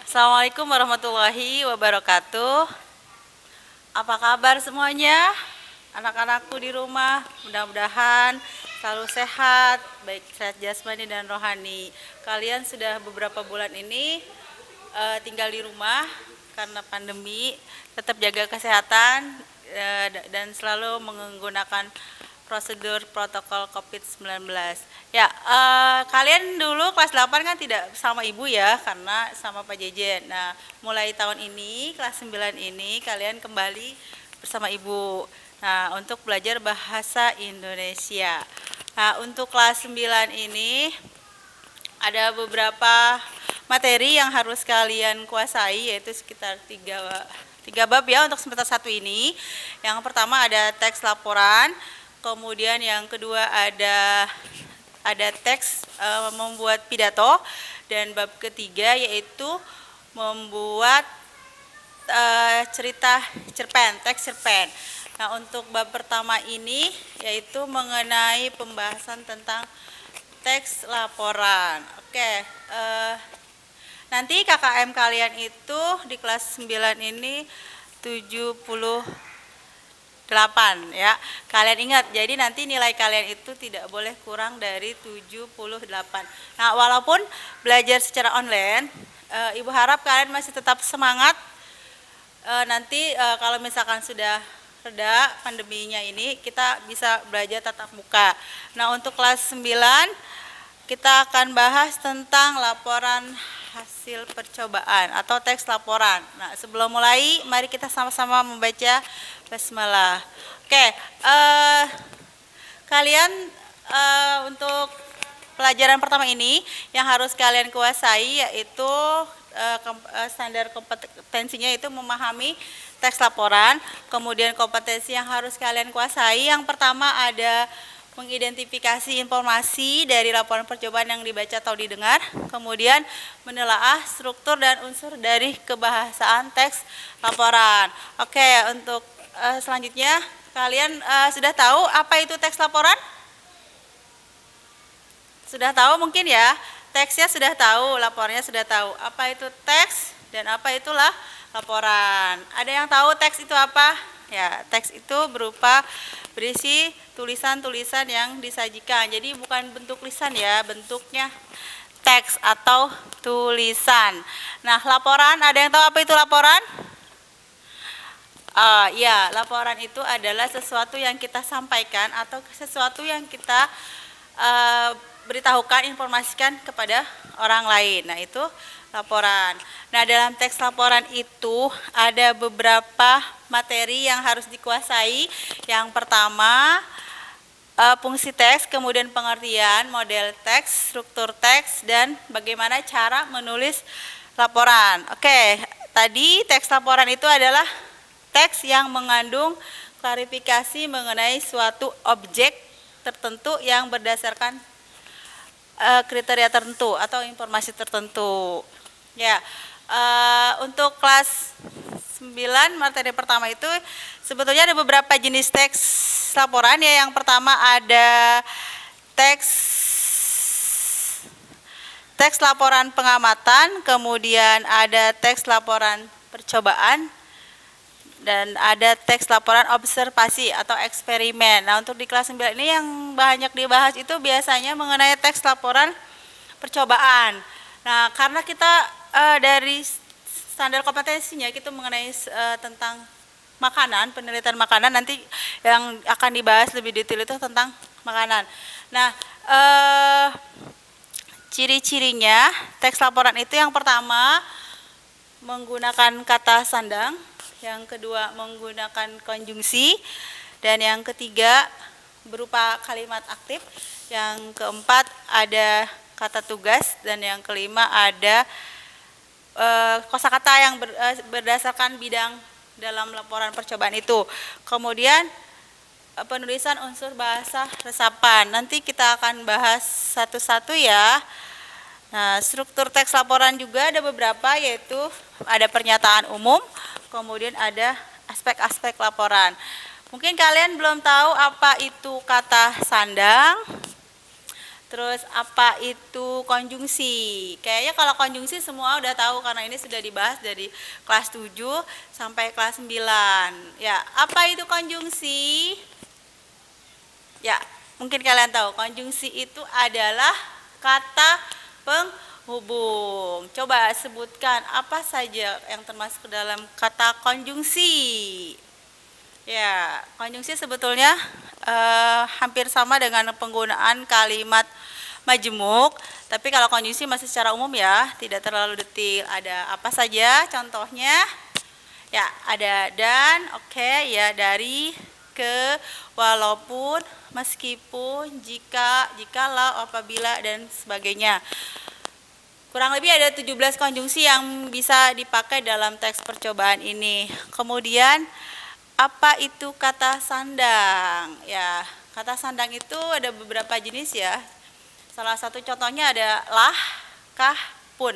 Assalamualaikum warahmatullahi wabarakatuh. Apa kabar semuanya? Anak-anakku di rumah, mudah-mudahan selalu sehat, baik sehat jasmani dan rohani. Kalian sudah beberapa bulan ini tinggal di rumah karena pandemi, tetap jaga kesehatan dan selalu menggunakan prosedur protokol COVID-19. Ya, kalian dulu kelas 8 kan tidak sama ibu ya, karena sama Pak Jejen. Nah, mulai tahun ini, kelas 9 ini, kalian kembali bersama ibu. Nah, untuk belajar bahasa Indonesia. Nah, untuk kelas 9 ini, ada beberapa materi yang harus kalian kuasai, yaitu sekitar tiga bab ya untuk semester 1 ini. Yang pertama ada teks laporan, kemudian yang kedua ada teks membuat pidato, dan bab ketiga yaitu membuat cerita cerpen, teks cerpen. Nah, untuk bab pertama ini yaitu mengenai pembahasan tentang teks laporan. Oke, nanti KKM kalian itu di kelas 9 ini 78 ya. Kalian ingat, jadi nanti nilai kalian itu tidak boleh kurang dari 78. Nah, walaupun belajar secara online, Ibu harap kalian masih tetap semangat. Nanti kalau misalkan sudah reda pandeminya ini, kita bisa belajar tatap muka. Nah, untuk kelas 9 kita akan bahas tentang laporan hasil percobaan atau teks laporan. Nah, sebelum mulai, mari kita sama-sama membaca basmalah. Oke, kalian untuk pelajaran pertama ini yang harus kalian kuasai yaitu standar kompetensinya itu memahami teks laporan. Kemudian kompetensi yang harus kalian kuasai, yang pertama ada mengidentifikasi informasi dari laporan percobaan yang dibaca atau didengar, kemudian menelaah struktur dan unsur dari kebahasaan teks laporan. Oke, untuk selanjutnya kalian sudah tahu apa itu teks laporan? Sudah tahu mungkin ya, teksnya sudah tahu, laporannya sudah tahu. Apa itu teks dan apa itulah laporan? Ada yang tahu teks itu apa? Ya, teks itu berupa berisi tulisan-tulisan yang disajikan. Jadi bukan bentuk lisan ya, bentuknya teks atau tulisan. Nah, laporan, ada yang tahu apa itu laporan? Ya, laporan itu adalah sesuatu yang kita sampaikan atau sesuatu yang kita beritahukan, informasikan kepada orang lain. Nah, itu laporan. Nah, dalam teks laporan itu ada beberapa materi yang harus dikuasai. Yang pertama, fungsi teks, kemudian pengertian, model teks, struktur teks, dan bagaimana cara menulis laporan. Oke, tadi teks laporan itu adalah teks yang mengandung klarifikasi mengenai suatu objek tertentu yang berdasarkan kriteria tertentu atau informasi tertentu. Ya, untuk kelas 9 materi pertama itu sebetulnya ada beberapa jenis teks laporan ya. Yang pertama ada teks laporan pengamatan, kemudian ada teks laporan percobaan, dan ada teks laporan observasi atau eksperimen. Nah, untuk di kelas 9 ini yang banyak dibahas itu biasanya mengenai teks laporan percobaan. Nah, karena kita dari standar kompetensinya kita mengenai tentang makanan, penelitian makanan, nanti yang akan dibahas lebih detail itu tentang makanan. Nah, ciri-cirinya teks laporan itu yang pertama menggunakan kata sandang, yang kedua menggunakan konjungsi, dan yang ketiga berupa kalimat aktif, yang keempat ada kata tugas, dan yang kelima ada kosakata yang berdasarkan bidang dalam laporan percobaan itu. Kemudian penulisan unsur bahasa resapan, nanti kita akan bahas satu-satu ya. Nah, struktur teks laporan juga ada beberapa, yaitu ada pernyataan umum, kemudian ada aspek-aspek laporan. Mungkin kalian belum tahu apa itu kata sandang. Terus apa itu konjungsi? Kayaknya kalau konjungsi semua udah tahu karena ini sudah dibahas dari kelas 7 sampai kelas 9. Ya, apa itu konjungsi? Ya, mungkin kalian tahu konjungsi itu adalah kata penghubung. Coba sebutkan apa saja yang termasuk ke dalam kata konjungsi. Ya, konjungsi sebetulnya hampir sama dengan penggunaan kalimat majemuk, tapi kalau konjungsi masih secara umum ya, tidak terlalu detil. Ada apa saja contohnya? Ya, ada dan, oke, ya, dari, ke, walaupun, meskipun, jika, jikalau, apabila, dan sebagainya. Kurang lebih ada 17 konjungsi yang bisa dipakai dalam teks percobaan ini. Kemudian apa itu kata sandang? Ya, kata sandang itu ada beberapa jenis ya. Salah satu contohnya ada lah, kah, pun.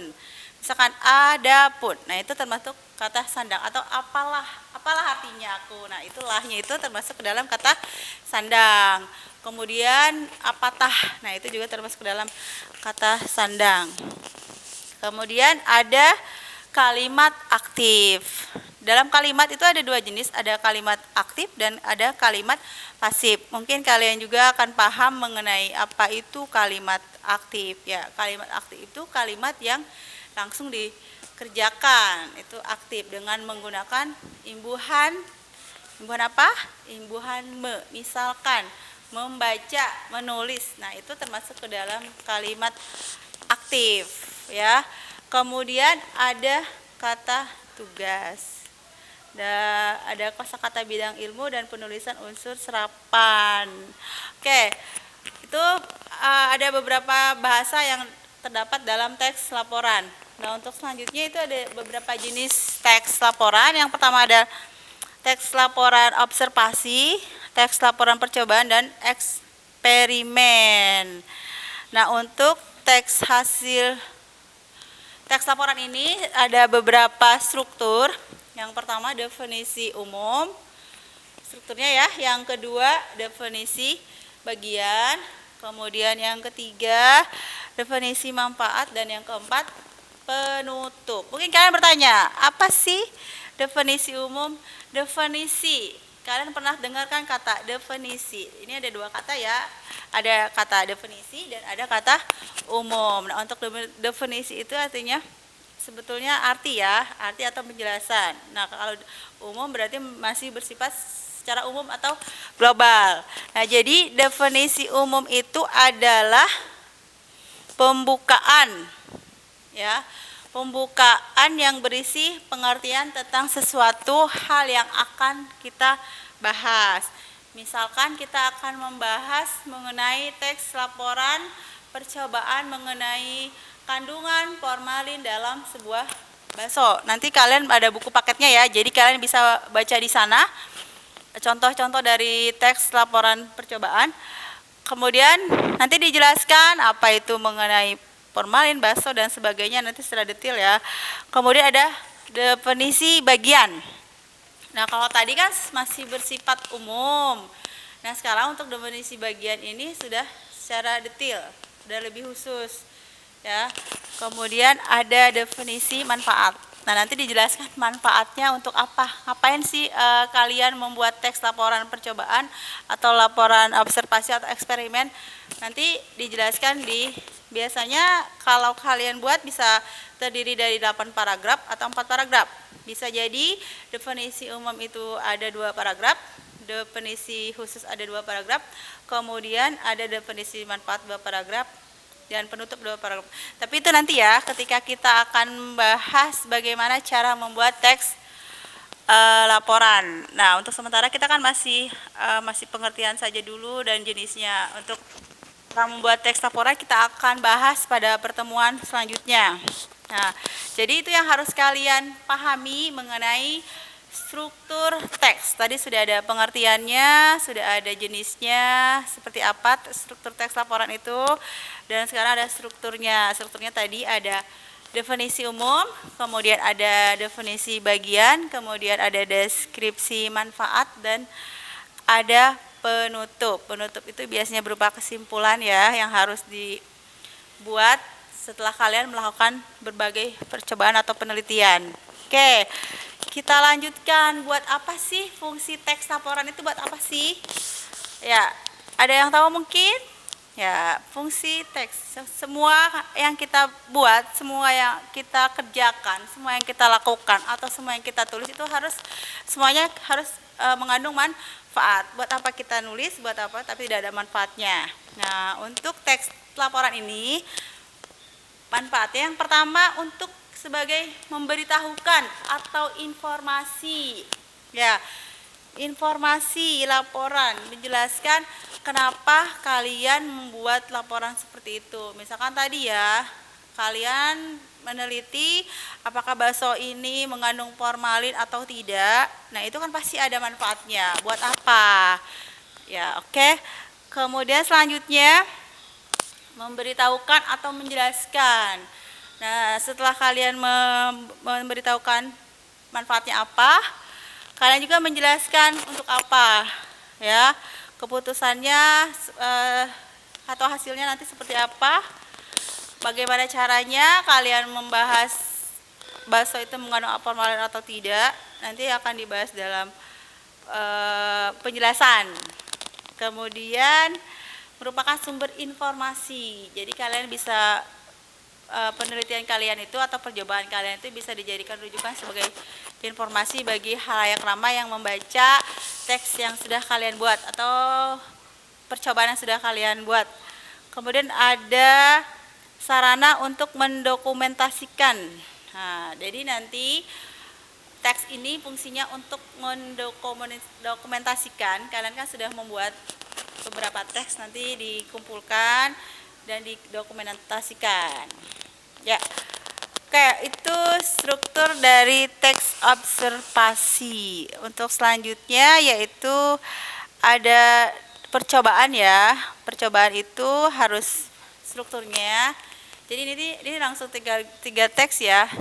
Misalkan ada pun. Nah, itu termasuk kata sandang atau apalah. Apalah artinya aku. Nah, itu lahnya itu termasuk ke dalam kata sandang. Kemudian apatah. Nah, itu juga termasuk ke dalam kata sandang. Kemudian ada kalimat aktif. Dalam kalimat itu ada dua jenis, ada kalimat aktif dan ada kalimat pasif. Mungkin kalian juga akan paham mengenai apa itu kalimat aktif. Ya, kalimat aktif itu kalimat yang langsung dikerjakan, itu aktif dengan menggunakan imbuhan. Imbuhan apa? Imbuhan me. Misalkan membaca, menulis. Nah, itu termasuk ke dalam kalimat aktif, ya. Kemudian ada kata tugas. Ada kosakata bidang ilmu dan penulisan unsur serapan. Oke, itu ada beberapa bahasa yang terdapat dalam teks laporan. Nah, untuk selanjutnya itu ada beberapa jenis teks laporan. Yang pertama ada teks laporan observasi, teks laporan percobaan, dan eksperimen. Nah, untuk teks laporan ini ada beberapa struktur. Yang pertama definisi umum, strukturnya ya. Yang kedua definisi bagian, kemudian yang ketiga definisi manfaat, dan yang keempat penutup. Mungkin kalian bertanya, apa sih definisi umum? Definisi, kalian pernah dengarkan kata definisi? Ini ada dua kata ya, ada kata definisi dan ada kata umum. Nah, untuk definisi itu artinya sebetulnya arti ya, arti atau penjelasan. Nah, kalau umum berarti masih bersifat secara umum atau global. Nah, jadi definisi umum itu adalah pembukaan, ya, pembukaan yang berisi pengertian tentang sesuatu hal yang akan kita bahas. Misalkan kita akan membahas mengenai teks laporan percobaan mengenai kandungan formalin dalam sebuah bakso. Nanti kalian ada buku paketnya ya, jadi kalian bisa baca di sana contoh-contoh dari teks laporan percobaan. Kemudian nanti dijelaskan apa itu mengenai formalin, bakso, dan sebagainya nanti secara detail ya. Kemudian ada definisi bagian. Nah, kalau tadi kan masih bersifat umum. Nah, sekarang untuk definisi bagian ini sudah secara detail, sudah lebih khusus. Ya, kemudian ada definisi manfaat. Nah, nanti dijelaskan manfaatnya untuk apa. Ngapain sih kalian membuat teks laporan percobaan atau laporan observasi atau eksperimen? Nanti dijelaskan biasanya kalau kalian buat bisa terdiri dari 8 paragraf atau 4 paragraf. Bisa jadi definisi umum itu ada 2 paragraf, definisi khusus ada 2 paragraf, kemudian ada definisi manfaat 2 paragraf, dan penutup 2 paragraf. Tapi itu nanti ya, ketika kita akan bahas bagaimana cara membuat teks laporan. Nah, untuk sementara kita kan masih pengertian saja dulu dan jenisnya. Untuk membuat teks laporan kita akan bahas pada pertemuan selanjutnya. Nah, jadi itu yang harus kalian pahami mengenai struktur teks. Tadi sudah ada pengertiannya, sudah ada jenisnya, seperti apa struktur teks laporan itu. Dan sekarang ada strukturnya. Strukturnya tadi ada definisi umum, kemudian ada definisi bagian, kemudian ada deskripsi manfaat, dan ada penutup. Penutup itu biasanya berupa kesimpulan ya yang harus dibuat setelah kalian melakukan berbagai percobaan atau penelitian. Oke, kita lanjutkan. Buat apa sih fungsi teks laporan itu, buat apa sih? Ya, ada yang tahu mungkin? Ya, fungsi teks, semua yang kita buat, semua yang kita kerjakan, semua yang kita lakukan, atau semua yang kita tulis itu semuanya harus mengandung manfaat. Buat apa kita nulis, buat apa, tapi tidak ada manfaatnya. Nah, untuk teks laporan ini, manfaatnya yang pertama untuk sebagai memberitahukan atau informasi. Ya, informasi laporan menjelaskan kenapa kalian membuat laporan seperti itu. Misalkan tadi ya, kalian meneliti apakah bakso ini mengandung formalin atau tidak. Nah, itu kan pasti ada manfaatnya. Buat apa? Ya, oke. Kemudian selanjutnya memberitahukan atau menjelaskan. Nah, setelah kalian memberitahukan manfaatnya apa, kalian juga menjelaskan untuk apa, ya, keputusannya atau hasilnya nanti seperti apa, bagaimana caranya kalian membahas bakso itu mengandung formalin atau tidak, nanti akan dibahas dalam penjelasan. Kemudian merupakan sumber informasi, jadi kalian bisa penelitian kalian itu atau percobaan kalian itu bisa dijadikan rujukan sebagai informasi bagi khalayak ramai yang membaca teks yang sudah kalian buat atau percobaan yang sudah kalian buat. Kemudian ada sarana untuk mendokumentasikan. Nah, jadi nanti teks ini fungsinya untuk mendokumentasikan. Kalian kan sudah membuat beberapa teks, nanti dikumpulkan dan didokumentasikan. Ya, oke, itu struktur dari teks observasi. Untuk selanjutnya yaitu ada percobaan ya. Percobaan itu harus strukturnya. Jadi ini langsung tiga teks ya.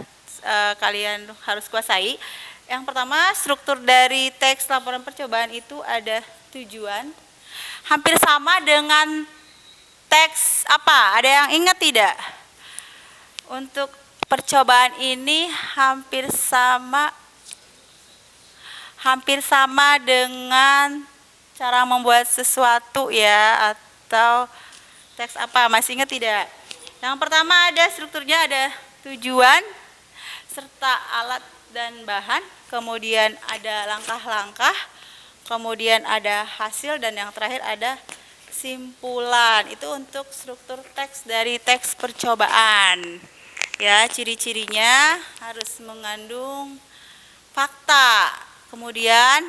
Kalian harus kuasai. Yang pertama, struktur dari teks laporan percobaan itu ada tujuan. Hampir sama dengan teks apa? Ada yang ingat tidak? Untuk percobaan ini hampir sama dengan cara membuat sesuatu ya, atau teks apa? Masih ingat tidak? Yang pertama ada strukturnya, ada tujuan serta alat dan bahan, kemudian ada langkah-langkah, kemudian ada hasil, dan yang terakhir ada simpulan. Itu untuk struktur teks dari teks percobaan. Ya, ciri-cirinya harus mengandung fakta, kemudian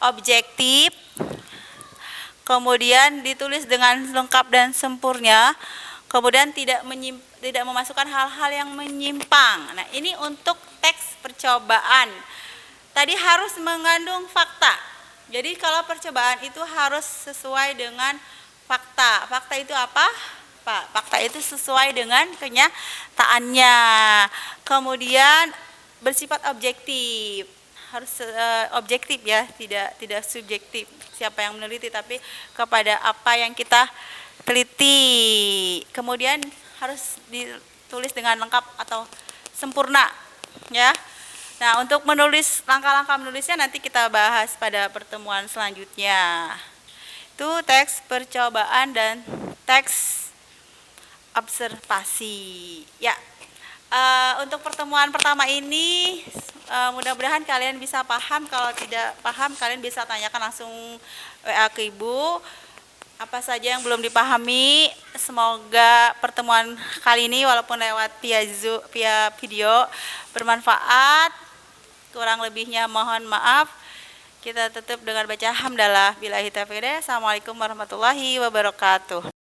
objektif, kemudian ditulis dengan lengkap dan sempurna, kemudian tidak memasukkan hal-hal yang menyimpang. Nah, ini untuk teks percobaan. Tadi harus mengandung fakta. Jadi kalau percobaan itu harus sesuai dengan fakta. Fakta itu apa? Pak, fakta itu sesuai dengan kenyataannya. Kemudian bersifat objektif. Harus objektif ya, tidak subjektif. Siapa yang meneliti, tapi kepada apa yang kita teliti. Kemudian harus ditulis dengan lengkap atau sempurna, ya. Nah, untuk menulis langkah-langkah menulisnya nanti kita bahas pada pertemuan selanjutnya. Itu teks percobaan dan teks observasi. Ya, untuk pertemuan pertama ini mudah-mudahan kalian bisa paham. Kalau tidak paham, kalian bisa tanyakan langsung WA ke Ibu. Apa saja yang belum dipahami. Semoga pertemuan kali ini walaupun lewat via video bermanfaat. Kurang lebihnya mohon maaf. Kita tutup dengan baca hamdalah billahi taufiq. Assalamualaikum warahmatullahi wabarakatuh.